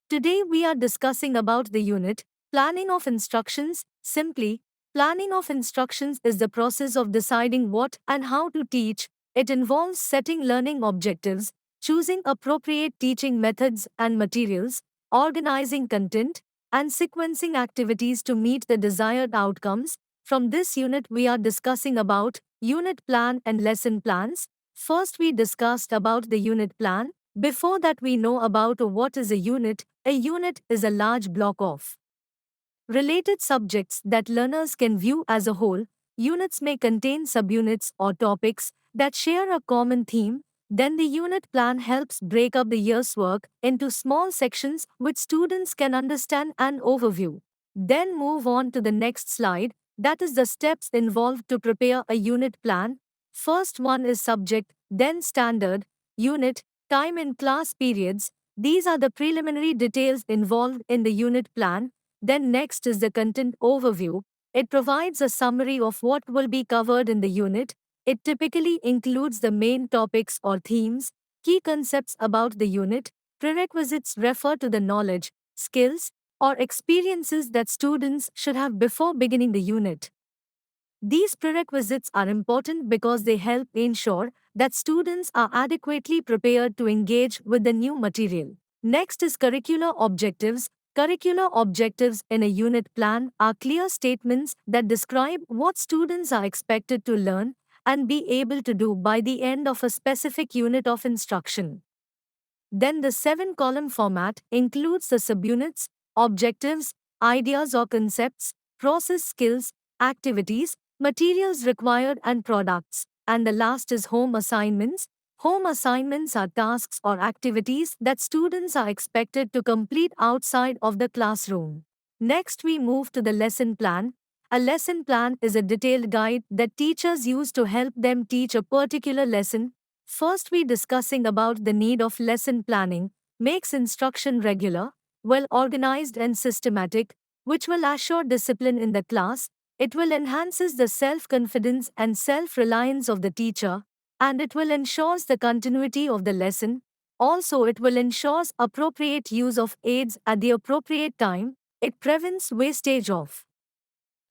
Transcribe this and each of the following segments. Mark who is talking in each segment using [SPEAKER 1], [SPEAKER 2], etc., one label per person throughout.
[SPEAKER 1] Today we are discussing about the unit planning of instructions. Simply, planning of instructions is the process of deciding what and how to teach. It involves setting learning objectives, choosing appropriate teaching methods and materials, organizing content, and sequencing activities to meet the desired outcomes. From this unit we are discussing about unit plan and lesson plans. First we discussed about the unit plan. Before that we know about what is a unit. A unit is a large block of related subjects that learners can view as a whole. Units may contain subunits or topics that share a common theme. Then the unit plan helps break up the year's work into small sections which students can understand and overview. Then move on to the next slide, that is the steps involved to prepare a unit plan. First one is subject, then standard, unit, time in class periods. These are the preliminary details involved in the unit plan. Then next is the content overview. It provides a summary of what will be covered in the unit. It typically includes the main topics or themes, key concepts about the unit. Prerequisites refer to the knowledge, skills, or experiences that students should have before beginning the unit. These prerequisites are important because they help ensure that students are adequately prepared to engage with the new material. Next is curricular objectives. Curricular objectives in a unit plan are clear statements that describe what students are expected to learn and be able to do by the end of a specific unit of instruction. Then the 7-column format includes the subunits, objectives, ideas or concepts, process skills, activities, materials required and products. And the last is home assignments. Home assignments are tasks or activities that students are expected to complete outside of the classroom. Next we move to the lesson plan. A lesson plan is a detailed guide that teachers use to help them teach a particular lesson. First we discussing about the need of lesson planning, makes instruction regular, well organized and systematic, which will assure discipline in the class. It will enhances the self-confidence and self-reliance of the teacher, and it will ensures the continuity of the lesson. Also it will ensures appropriate use of aids at the appropriate time. It prevents wastage of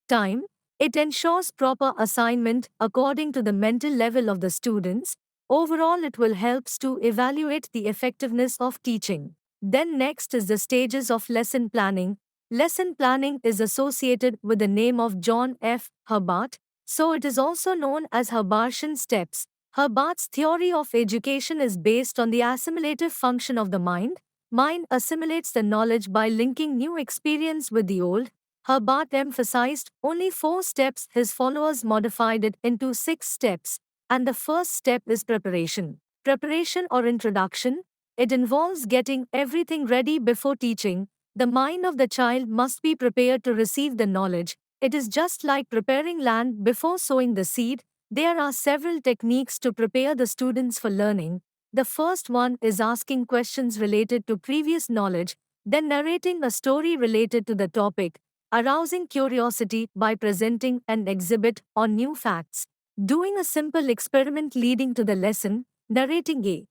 [SPEAKER 1] time. It ensures proper assignment according to the mental level of the students. Overall, it will help to evaluate the effectiveness of teaching. Then next is the stages of lesson planning. Lesson planning is associated with the name of John F. Hubbard, so it is also known as Hubbardian steps. Hubbard's theory of education is based on the assimilative function of the mind. Mind assimilates the knowledge by linking new experience with the old. Hubbard emphasized only 4 steps, his followers modified it into 6 steps. And the first step is preparation. Preparation or introduction. It involves getting everything ready before teaching. The mind of the child must be prepared to receive the knowledge. It is just like preparing land before sowing the seed. There are several techniques to prepare the students for learning. The first one is asking questions related to previous knowledge, then narrating a story related to the topic, arousing curiosity by presenting an exhibit on new facts, doing a simple experiment leading to the lesson, narrating a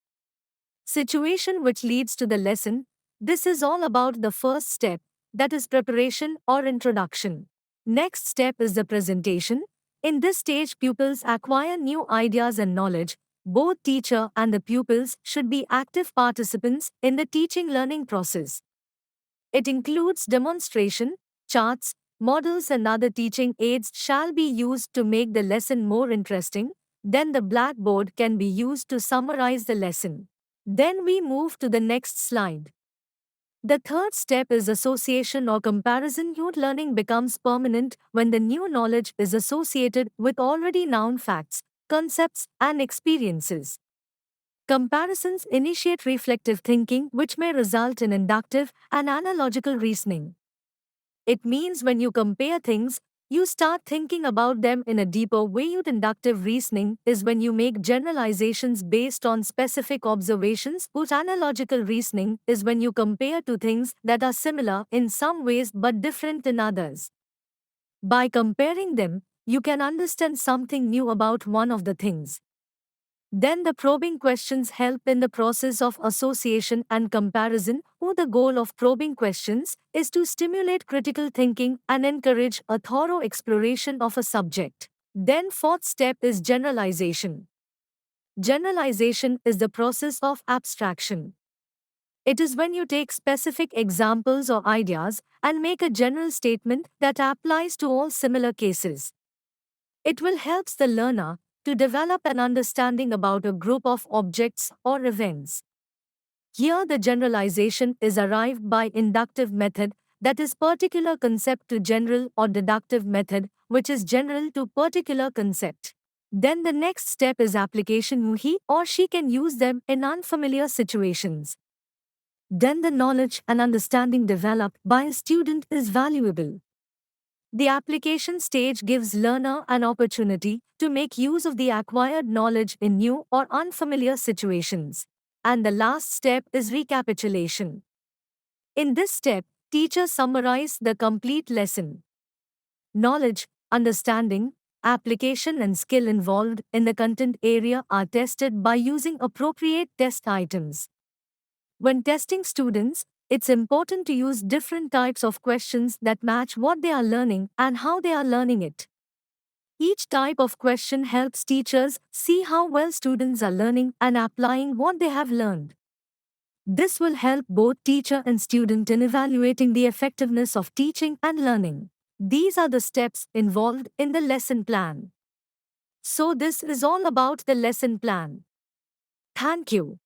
[SPEAKER 1] situation which leads to the lesson. This is all about the first step, that is preparation or introduction. Next step is the presentation. In this stage, pupils acquire new ideas and knowledge. Both teacher and the pupils should be active participants in the teaching learning process. It includes demonstration, charts, models and other teaching aids shall be used to make the lesson more interesting. Then the blackboard can be used to summarize the lesson. Then we move to the next slide. The third step is association or comparison. New learning becomes permanent when the new knowledge is associated with already known facts, concepts, and experiences. Comparisons initiate reflective thinking, which may result in inductive and analogical reasoning. It means when you compare things, you start thinking about them in a deeper way. Inductive reasoning is when you make generalizations based on specific observations. Analogical reasoning is when you compare two things that are similar in some ways but different in others. By comparing them, you can understand something new about one of the things. Then the probing questions help in the process of association and comparison, where the goal of probing questions is to stimulate critical thinking and encourage a thorough exploration of a subject. Then fourth step is generalization. Generalization is the process of abstraction. It is when you take specific examples or ideas and make a general statement that applies to all similar cases. It will help the learner to develop an understanding about a group of objects or events. Here the generalization is arrived by inductive method, that is particular concept to general, or deductive method, which is general to particular concept. Then the next step is application. He or she can use them in unfamiliar situations. Then the knowledge and understanding developed by a student is valuable. The application stage gives learner an opportunity to make use of the acquired knowledge in new or unfamiliar situations. And the last step is recapitulation. In this step, teachers summarize the complete lesson. Knowledge, understanding, application and skill involved in the content area are tested by using appropriate test items. When testing students, it's important to use different types of questions that match what they are learning and how they are learning it. Each type of question helps teachers see how well students are learning and applying what they have learned. This will help both teacher and student in evaluating the effectiveness of teaching and learning. These are the steps involved in the lesson plan. So this is all about the lesson plan. Thank you.